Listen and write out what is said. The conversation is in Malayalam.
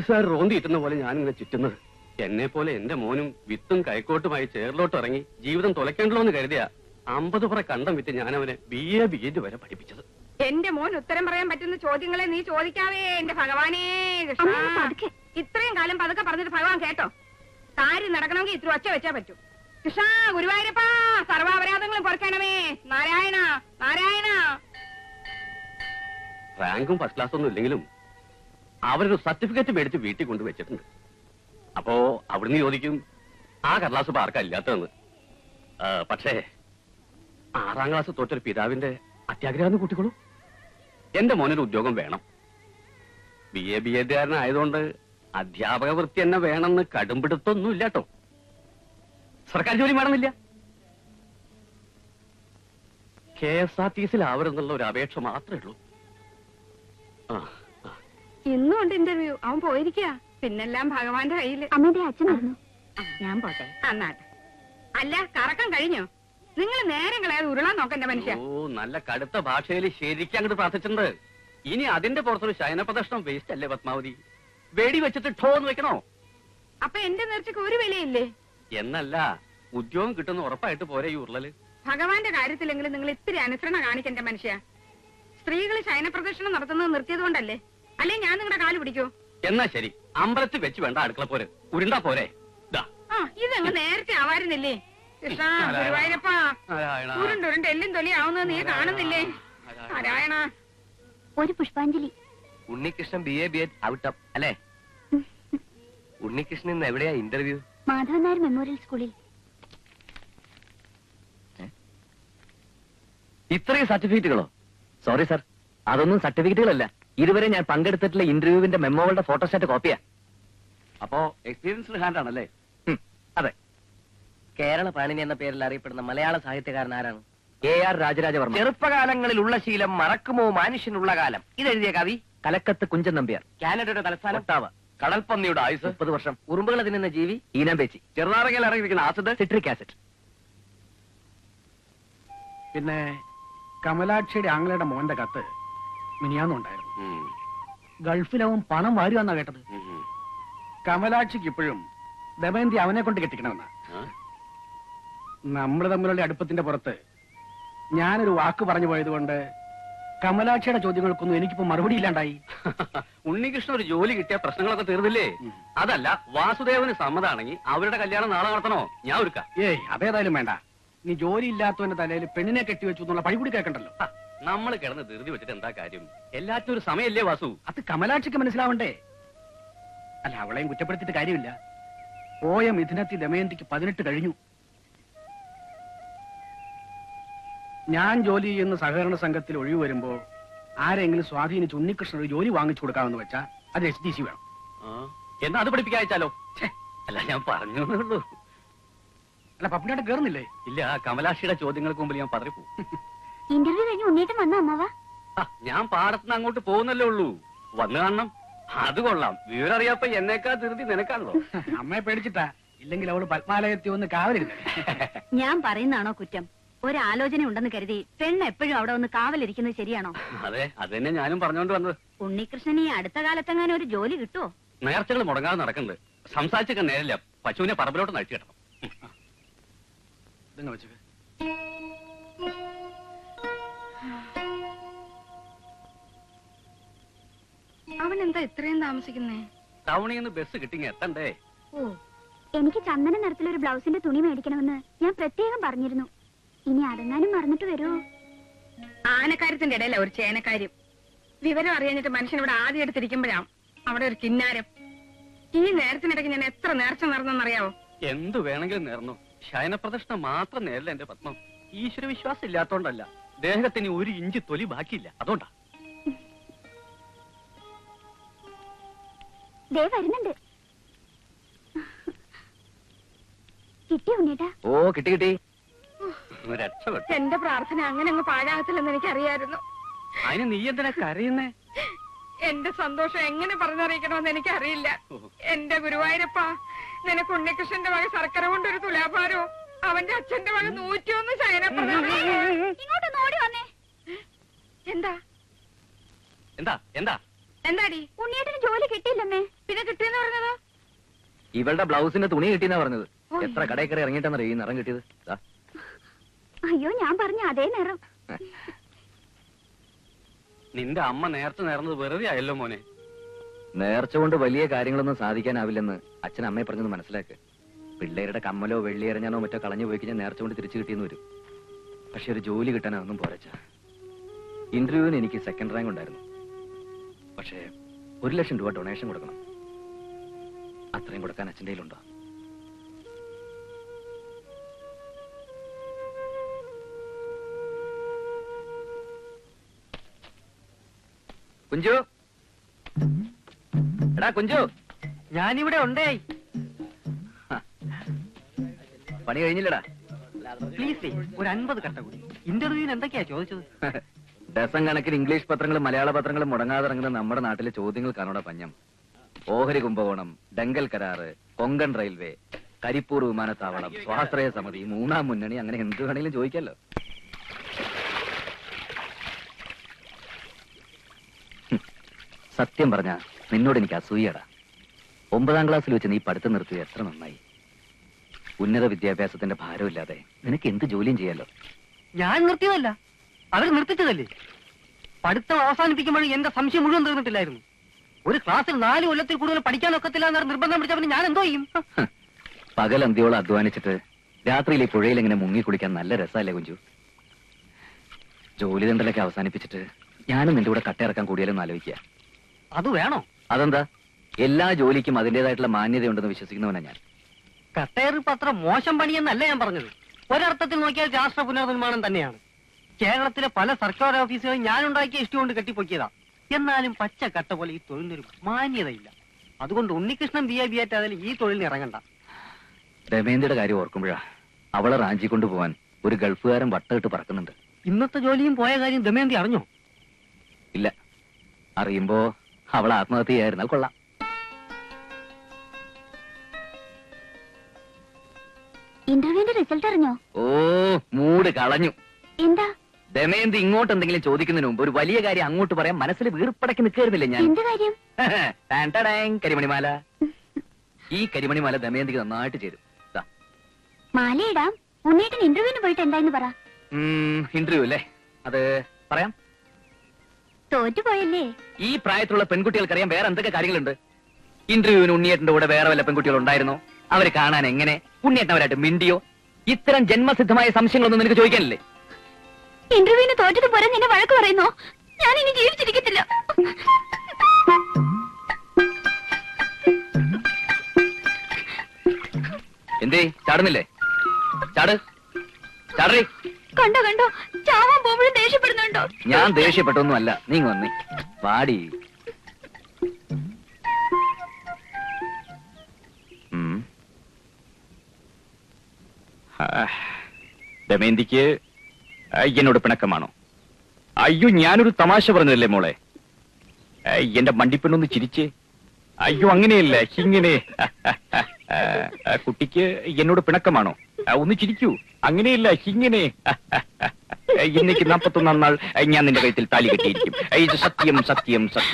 സാർ റോന്തിയിട്ടുന്ന പോലെ ഞാനിങ്ങനെ ചുറ്റുന്നത്. എന്നെ പോലെ എന്റെ മോനും വിത്തും കൈക്കോട്ടുമായി ചേറിലോട്ട് ഇറങ്ങി ജീവിതം തുലയ്ക്കണ്ടല്ലോ എന്ന് കരുതിയ 50 പുറ കണ്ടം വിറ്റ് ഞാൻ അവനെ BA BEd വരെ പഠിപ്പിച്ചത്. എന്റെ മോൻ ഉത്തരം പറയാൻ പറ്റുന്ന ചോദ്യങ്ങളെ നീ ചോദിക്കാവേ എന്റെ ഭഗവാനേ. ഇത്രയും കാലം പതുക്കെ പറഞ്ഞിട്ട് ഭഗവാൻ കേട്ടോ? കാര്യം നടക്കണമെങ്കിൽ ഇത്ര ഒച്ച വെച്ചാ പറ്റൂ. കൃഷ്ണ ഗുരുവായൂരപ്പാ, സർവാപരാധങ്ങളും പൊറുക്കണമേ. നാരായണ നാരായണ. റാങ്കും ഫസ്റ്റ് ക്ലാസ് ഒന്നും ഇല്ലെങ്കിലും അവരൊരു സർട്ടിഫിക്കറ്റ് മേടിച്ച് വീട്ടിൽ കൊണ്ടുവച്ചിട്ടുണ്ട്. അപ്പോ അവിടുന്ന് ചോദിക്കും ആ കടലാസ് ഇപ്പൊ ആർക്കാ ഇല്ലാത്തതെന്ന്. പക്ഷേ 6ാം ക്ലാസ് തോറ്റൊരു പിതാവിന്റെ അത്യാഗ്രഹം കൂട്ടിക്കോളൂ. എന്റെ മോനൊരു ഉദ്യോഗം വേണം. BA BEd ആയതുകൊണ്ട് അധ്യാപക വൃത്തി തന്നെ വേണമെന്ന് കടുംപിടുത്തൊന്നും ഇല്ല കേട്ടോ. സർക്കാർ ജോലി വേണമെന്നില്ല. KSRTCയിലാവരുന്നുള്ള ഒരു അപേക്ഷ മാത്രമേ ഉള്ളൂ. ഇന്നും ഉണ്ട് ഇന്റർവ്യൂ. അവൻ പോയിരിക്കുക. പിന്നെല്ലാം ഭഗവാന്റെ കയ്യില്. അമ്മയുടെ അച്ഛൻ പറഞ്ഞു. ഞാൻ പോട്ടെ. അന്നാട്ടെ. അല്ല, കറക്കം കഴിഞ്ഞോ? നിങ്ങൾ നേരം കളയാതെ ഉരുളാൻ നോക്കണ്ട മനുഷ്യ. നല്ല കടുത്ത ഭാഷയിൽ ശരിക്കും അങ്ങോട്ട് പ്രാർത്ഥിച്ചിട്ടുണ്ട്. ഇനി അതിന്റെ പുറത്തൊരു ശയന പ്രദർശനം വേസ്റ്റ് അല്ലേ പത്മാവതി? വെടി വെച്ചിട്ട് ഠോന്ന് വെക്കണോ? അപ്പൊ എന്റെ നേർച്ചക്ക് ഒരു വിലയില്ലേ? എന്നല്ല, ഉദ്യോഗം കിട്ടുന്ന ഉറപ്പായിട്ട് പോരെ ഈ ഉരുളല്. ഭഗവാന്റെ കാര്യത്തിലെങ്കിലും നിങ്ങൾ ഇത്തിരി അനുസരണ കാണിക്കണ്ട മനുഷ്യ. സ്ത്രീകൾ ശയന പ്രദർശനം നടത്തുന്നത് നിർത്തിയതുകൊണ്ടല്ലേ? അല്ലേ ഞാൻ നിങ്ങളുടെ കാല് പിടിക്കോ? എന്നാ ശരി, അമ്പലത്തിൽ വെച്ച് വേണ്ട അടുക്കള പോരെ, ഉരുണ്ടാ പോരെ. ഇതങ്ങ് നേരത്തെ ആവാരുന്നില്ലേ? കൃഷ്ണ ഗുരുവായൂരപ്പാ, ഉരുണ്ടുരുണ്ട് എല്ലും തൊലിയാവുന്നത് നീ കാണുന്നില്ലേ? നാരായണ. ഒരു പുഷ്പാഞ്ജലി. ഉണ്ണികൃഷ്ണൻ BA BEd ഔട്ട് അല്ലേ? ഉണ്ണികൃഷ്ണൻ ഇന്ന് എവിടെയാ ഇന്റർവ്യൂ? മാധവൻ നായർ മെമ്മോറിയൽ സ്കൂളിൽ. ഇത്രയും സർട്ടിഫിക്കറ്റുകളോ? സോറി സർ, അതൊന്നും സർട്ടിഫിക്കറ്റുകളല്ല. ഇതുവരെ ഞാൻ പങ്കെടുത്തിട്ടുള്ള ഇന്റർവ്യൂവിന്റെ മെമ്മോകളുടെ ഫോട്ടോസ്റ്റാറ്റ് കോപ്പിയാ. അപ്പോ എക്സ്പീരിയൻസ്ഡ് ഹാൻഡ് ആണല്ലേ? അതെ. കേരള പാണിനി എന്ന പേരിൽ അറിയപ്പെടുന്ന മലയാള സാഹിത്യകാരൻ ആരാണ്? AR രാജരാജവർമ്മ. ചെറുപ്പകാലങ്ങളിലുള്ള ശീലം മറക്കുമോ മനുഷ്യനുള്ള കാലം. ഇതെഴുതിയ കവി കലക്കത്ത് കുഞ്ചൻ നമ്പ്യാർ. കാനഡയുടെ തലസ്ഥാനം ഒട്ടാവ. കടൽപ്പന്നിയുടെ ആയുസ് 30 വർഷം. ഉറുമ്പുകളെ തിന്നുന്ന ജീവി ഈനാമ്പേച്ചി. ചെറുനാറകയിൽ ഇറങ്ങിയിരിക്കുന്ന ആസിഡ് സിട്രിക് ആസിഡ്. പിന്നെ കമലാക്ഷിയുടെ ആംഗ്ലയുടെ മോന്റെ കത്ത് മിനിയാന്നുണ്ടായിരുന്നു. ഗൾഫിലവൻ പണം വാരുവാന്നാ കേട്ടത്. കമലാക്ഷിക്ക് ഇപ്പോഴും ദമയന്തി അവനെ കൊണ്ട് കെട്ടിക്കണമെന്നാ. നമ്മൾ തമ്മിലുള്ള അടുപ്പത്തിന്റെ പുറത്ത് ഞാനൊരു വാക്ക് പറഞ്ഞു പോയതുകൊണ്ട് കമലാക്ഷിയുടെ ചോദ്യങ്ങൾക്കൊന്നും എനിക്കിപ്പോ മറുപടി ഇല്ലാണ്ടായി. ഉണ്ണികൃഷ്ണൻ ഒരു ജോലി കിട്ടിയ പ്രശ്നങ്ങളൊക്കെ തീർന്നില്ലേ? അതല്ല, വാസുദേവന് സമ്മതാണെങ്കിൽ അവരുടെ കല്യാണം നാളെ നടത്തണോ? ഞാൻ ഒരുക്കാം. ഏയ് അതേതായാലും വേണ്ട. നീ ജോലി ഇല്ലാത്തവന്റെ തലയിൽ പെണ്ണിനെ കെട്ടിവെച്ചു എന്നുള്ള പഴി കൂടി കേൾക്കണ്ടല്ലോ. നമ്മൾ കിടന്ന് ധൃതി വെച്ചിട്ട് എന്താ കാര്യം? എല്ലാത്തിനും ഒരു സമയല്ലേ വാസു? അത് കമലാക്ഷിക്ക് മനസ്സിലാവണ്ടേ? അല്ല, അവളെയും കുറ്റപ്പെടുത്തിയിട്ട് കാര്യമില്ല. പോയ മിഥുനത്തി ദമയന്തിക്ക് 18 കഴിഞ്ഞു. ഞാൻ ജോലി ചെയ്യുന്ന സഹകരണ സംഘത്തിൽ ഒഴിവ് വരുമ്പോ ആരെങ്കിലും സ്വാധീനിച്ച് ഉണ്ണികൃഷ്ണൻ ഒരു ജോലി വാങ്ങിച്ചു കൊടുക്കാമെന്ന് വെച്ചാൽ അത് SDC വേണം. എന്നാ അത് പഠിപ്പിക്കാച്ചാലോ? അല്ല, ഞാൻ പറഞ്ഞേ ഉള്ളൂ. അല്ല, പപ്പിനായിട്ട് കേറുന്നില്ലേ? ഇല്ല, കമലാക്ഷിയുടെ ചോദ്യങ്ങൾക്ക് മുമ്പിൽ ഞാൻ പതറിപ്പോ. ഇന്റർവ്യൂ കഴിഞ്ഞ് ഉണ്ണീട്ടും വന്ന അമ്മാവ. ഞാൻ പാടത്തുനിന്ന് അങ്ങോട്ട് പോകുന്നല്ലേ ഉള്ളൂ. വന്നു കാണണം. അത് കൊള്ളാം. വിവരം അറിയാപ്പ എന്നേക്കാ ധൃതി നിനക്കാണല്ലോ. അമ്മയെ പേടിച്ചിട്ടാ. ഇല്ലെങ്കിൽ അവള് പത്മാലയത്തിൽ ഒന്ന് കാവലിരുന്നേ. ഞാൻ പറയുന്നതാണോ കുറ്റം? ഒരാലോചന ഉണ്ടെന്ന് കരുതി പെണ്ണ് എപ്പോഴും അവിടെ ഒന്ന് കാവലിരിക്കുന്നത് ശരിയാണോ? അതെ, അത് തന്നെ ഞാനും പറഞ്ഞോണ്ട് വന്നത്. ഉണ്ണികൃഷ്ണന് ഈ അടുത്ത കാലത്തെങ്ങാനും ഒരു ജോലി കിട്ടുമോ? നേർച്ചകൾ മുടങ്ങാതെ നടക്കുന്നുണ്ട്. സംസാരിച്ചൊക്കെ നേരില്ല. പശുവിനെ പറമ്പിലോട്ട് നഴിച്ചു കിട്ടണം. അവൻ എന്താ ഇത്രയും താമസിക്കുന്നേ? ടൗണിൽ നിന്ന് ബസ് കിട്ടി എത്തണ്ടേ? ഓ, എനിക്ക് ചന്ദന നിറത്തിലൊരു ബ്ലൗസിന്റെ തുണി മേടിക്കണമെന്ന് ഞാൻ പ്രത്യേകം പറഞ്ഞിരുന്നു. ഇനി അതെങ്ങാനും മറന്നിട്ട് വരുമോ? ആനക്കാര്യത്തിന്റെ ഇടയില ഒരു ചേനക്കാര്യം. വിവരം അറിയാഞ്ഞിട്ട് മനുഷ്യൻ ഇവിടെ ആദ്യം എടുത്തിരിക്കുമ്പോഴാണ് അവിടെ ഒരു കിന്നാരം. ഈ നേരത്തിനിടയ്ക്ക് ഞാൻ എത്ര നേർച്ച നേർന്നെന്നറിയാവോ? എന്തു വേണമെങ്കിലും നേർന്നു. ശയന പ്രദർശനം മാത്രം നേരില്ല എന്റെ പത്മം. ഈശ്വര വിശ്വാസം ഇല്ലാത്തോണ്ടല്ല, ദേഹത്തിന് 1 ഇഞ്ച് തൊലി ബാക്കിയില്ല, അതുകൊണ്ടാ. വരുന്നുണ്ട്. കിട്ടിയോ ഉണ്ണേട്ടാ? ഓ, കിട്ടി കിട്ടി. രക്ഷപ്പെട്ടു. എന്റെ പ്രാർത്ഥന അങ്ങനെ അങ്ങ് പാഴാകത്തില്ലെന്ന് എനിക്കറിയായിരുന്നു. അതിന് നീ എന്തിനാ കരയുന്നേ? എന്റെ സന്തോഷം എങ്ങനെ പറഞ്ഞറിയിക്കണമെന്ന് എനിക്കറിയില്ല. എന്റെ ഗുരുവായൂരപ്പ, നിനക്ക് ഉണ്ണികൃഷ്ണന്റെ വക ശർക്കര കൊണ്ടൊരു തുലാഭാരവും അവന്റെ അച്ഛന്റെ വക 101 ശയനപ്രദാനം. ഇങ്ങോട്ട് ഓടി വന്നേ. എന്താ എന്താ എന്താ എന്താടി? ഉണ്ണിയേട്ടന് ജോലി കിട്ടിയില്ലമ്മേ. പിന്നെ കിട്ടിയെന്ന് പറഞ്ഞതോ? ഇവളുടെ ബ്ലൗസിന്റെ തുണി കിട്ടിയെന്നാ പറഞ്ഞത്. ഓ. എത്ര കടയിൽ കയറി ഇറങ്ങിയിട്ടെന്നറിയ ഈ നിറം കിട്ടിയത്. ദാ. അയ്യോ, ഞാൻ പറഞ്ഞ അതേ നിറം. നിന്റെ അമ്മ നേരത്തെ നേർന്നത് വെറുതെ ആയല്ലോ മോനെ. നേർച്ച കൊണ്ട് വലിയ കാര്യങ്ങളൊന്നും സാധിക്കാനാവില്ലെന്ന് അച്ഛൻ അമ്മയെ പറഞ്ഞത് മനസ്സിലാക്ക്. പിള്ളേരുടെ കമ്മലോ വെള്ളിയെറിഞ്ഞാനോ മറ്റോ കളഞ്ഞു പോയി കഴിഞ്ഞാൽ നേർച്ച കൊണ്ട് തിരിച്ചു കിട്ടിയെന്ന് വരും. പക്ഷെ ഒരു ജോലി കിട്ടാനൊന്നും പോരച്ച. ഇന്റർവ്യൂവിന് എനിക്ക് സെക്കൻഡ് റാങ്ക് ഉണ്ടായിരുന്നു. പക്ഷേ 1 ലക്ഷം രൂപ ഡൊണേഷൻ കൊടുക്കണം. അത്രയും കൊടുക്കാൻ അച്ഛൻ്റെ കയ്യിലുണ്ടോ? കുഞ്ചു, എടാ കുഞ്ചു, ഞാനിവിടെ ഉണ്ടേ. പണി കഴിഞ്ഞില്ലടാ. പ്ലീസ് ഒരു 50 കട്ട കൂടി. ഇന്റർവ്യൂവിന് എന്തൊക്കെയാ ചോദിച്ചത്? ഡസൻ കണക്കിന് ഇംഗ്ലീഷ് പത്രങ്ങളും മലയാള പത്രങ്ങളും മുടങ്ങാതെ ഇറങ്ങുന്ന നമ്മുടെ നാട്ടിലെ ചോദ്യങ്ങൾ കാണോടെ പഞ്ഞം. ഓഹരി കുംഭകോണം, ഡെങ്കൽ കരാറ്, കൊങ്കൺ റെയിൽവേ, കരിപ്പൂർ വിമാനത്താവളം, സ്വാശ്രയ സമിതി, 3ാം മുന്നണി, അങ്ങനെ എന്ത് വേണമെങ്കിലും ചോദിക്കാലോ. സത്യം പറഞ്ഞ നിന്നോട് എനിക്ക് അസൂയടാ. 9ാം ക്ലാസ്സിൽ വെച്ച് നീ പഠിത്തം നിർത്തിയത് എത്ര നന്നായി. ഉന്നത വിദ്യാഭ്യാസത്തിന്റെ ഭാരമില്ലാതെ നിനക്ക് എന്ത് ജോലിയും ചെയ്യാലോ. ഞാൻ നിർത്തിയതല്ല, അവർ നിർത്തിച്ചതല്ലേ. പഠിത്തം അവസാനിപ്പിക്കുമ്പോഴും എന്റെ സംശയം മുഴുവൻ തീർന്നിട്ടില്ലായിരുന്നു. ഒരു ക്ലാസ്സിൽ 4 കൊല്ലത്തിൽ കൂടുതൽ പഠിക്കാനൊക്കത്തില്ല എന്നൊരു നിർബന്ധം പിടിച്ചവന് ഞാൻ എന്തോ ചെയ്യും? പകൽ അന്തിയോളം അധ്വാനിച്ചിട്ട് രാത്രിയിൽ ഈ പുഴയിൽ ഇങ്ങനെ മുങ്ങി കുളിക്കാൻ നല്ല രസമല്ലേ കുഞ്ചു? ജോലി തണ്ടലൊക്കെ അവസാനിപ്പിച്ചിട്ട് ഞാനും നിന്റെ കൂടെ കട്ടയിറക്കാൻ കൂടിയാലും ആലോചിക്കുക. അത് വേണോ? അതെന്താ? എല്ലാ ജോലിക്കും അതിന്റേതായിട്ടുള്ള മാന്യതയുണ്ടെന്ന് വിശ്വസിക്കുന്നവനാ ഞാൻ. കട്ടേറി പത്ര മോശം പണിയെന്നല്ല ഞാൻ പറഞ്ഞത്. ഒരർത്ഥത്തിൽ നോക്കിയാൽ രാഷ്ട്ര പുനർനിർമ്മാണം തന്നെയാണ്. കേരളത്തിലെ പല സർക്കാർ ഓഫീസുകളും ഞാൻ ഉണ്ടാക്കിയ ഇഷ്ടം കൊണ്ട് കെട്ടിപ്പൊക്കിയതാ. എന്നാലും പച്ച കട്ട പോലെ ഈ തൊഴിലിനൊരു മാന്യതയില്ല. അതുകൊണ്ട് ഉണ്ണികൃഷ്ണൻ ബിയാറ്റായാലും ഈ തൊഴിലിന് ഇറങ്ങണ്ട. രമേന്ദ്രയുടെ കാര്യം ഓർക്കുമ്പോഴാ അവളെ റാഞ്ചി കൊണ്ടുപോവാൻ ഒരു ഗൾഫുകാരൻ വട്ടമിട്ട് പറക്കുന്നുണ്ട്. ഇന്നത്തെ ജോലിയും പോയ കാര്യം ദമയന്തി അറിഞ്ഞോ? ഇല്ല. അറിയുമ്പോ അവൾ ആത്മഹത്യ ചെയ്യായിരുന്നാൽ കൊള്ളാം. ഇന്റർവ്യൂവിന്റെ റിസൾട്ട് അറിഞ്ഞോ? ഓ, മൂട് കളഞ്ഞു. എന്താ? ദമയന്തി ഇങ്ങോട്ട് എന്തെങ്കിലും ചോദിക്കുന്നതിന് മുമ്പ് ഒരു വലിയ കാര്യം അങ്ങോട്ട് പറയാൻ മനസ്സിൽ വീർപ്പടക്കി നിൽക്കായിരുന്നില്ലേ ഞാൻ? എന്ത് കാര്യം? ടാൻ ടാടാങ്, കരിമണിമാല. ഈ കരിമണിമാല ദമയന്തിക്ക് നന്നായിട്ട് ചേരും. ദാ. മാലയിടാം. ഉണ്ണേട്ടൻ ഇന്റർവ്യൂവിന് പോയിട്ട് എന്തായെന്ന് പറ. ഇന്റർവ്യൂ അല്ലേ? അത് പറയാം. തോറ്റുപോയല്ലേ? ഈ പ്രായത്തിലുള്ള പെൺകുട്ടികൾക്കറിയാൻ വേറെ എന്തൊക്കെ കാര്യങ്ങളുണ്ട്. ഇന്റർവ്യൂവിന് ഉണ്ണിയേട്ടന്റെ കൂടെ വേറെ വല്ല പെൺകുട്ടികൾ ഉണ്ടായിരുന്നോ? അവരെ കാണാൻ എങ്ങനെ? ഉണ്ണിയേട്ടൻ അവരായിട്ട് മിണ്ടിയോ? ഇത്തരം ജന്മസിദ്ധമായ സംശയങ്ങളൊന്നും നിനക്ക് ചോദിക്കാനില്ലേ? ഇന്റർവ്യൂവിന് തോറ്റത് പോരാ നിന്നെ വഴക്ക് പറയുന്നോ? ഞാൻ ഇനി ജീവിച്ചിരിക്കത്തില്ല. എന്തേ ചാടുന്നില്ലേ? ചാട്, ചാടേ. കണ്ടോ കണ്ടോ, ചാവാൻ പോകുമ്പോഴും ദേഷ്യപ്പെടുന്നുണ്ടോ? ഞാൻ ദേഷ്യപ്പെട്ടൊന്നുമല്ല. നീ വന്നേ, വാടി. ദമയന്തിക്ക് എന്നോട് പിണക്കമാണോ? അയ്യോ, ഞാനൊരു തമാശ പറഞ്ഞതല്ലേ മോളെ. എന്റെ മണ്ടിപ്പെണ്ണൊന്ന് ചിരിച്ചേ. അയ്യോ, അങ്ങനെയല്ല, ഇങ്ങനെ. കുട്ടിക്ക് എന്നോട് പിണക്കമാണോ? ഒന്ന് ചിരിക്കൂ. അങ്ങനെയല്ല, ഇങ്ങനെ. ഇന്നേക്ക് 41 നാൾ ഞാൻ നിന്റെ കഴുത്തിൽ താലി കെട്ടിയിരിക്കും. ഇത് സത്യം, സത്യം, സത്യം.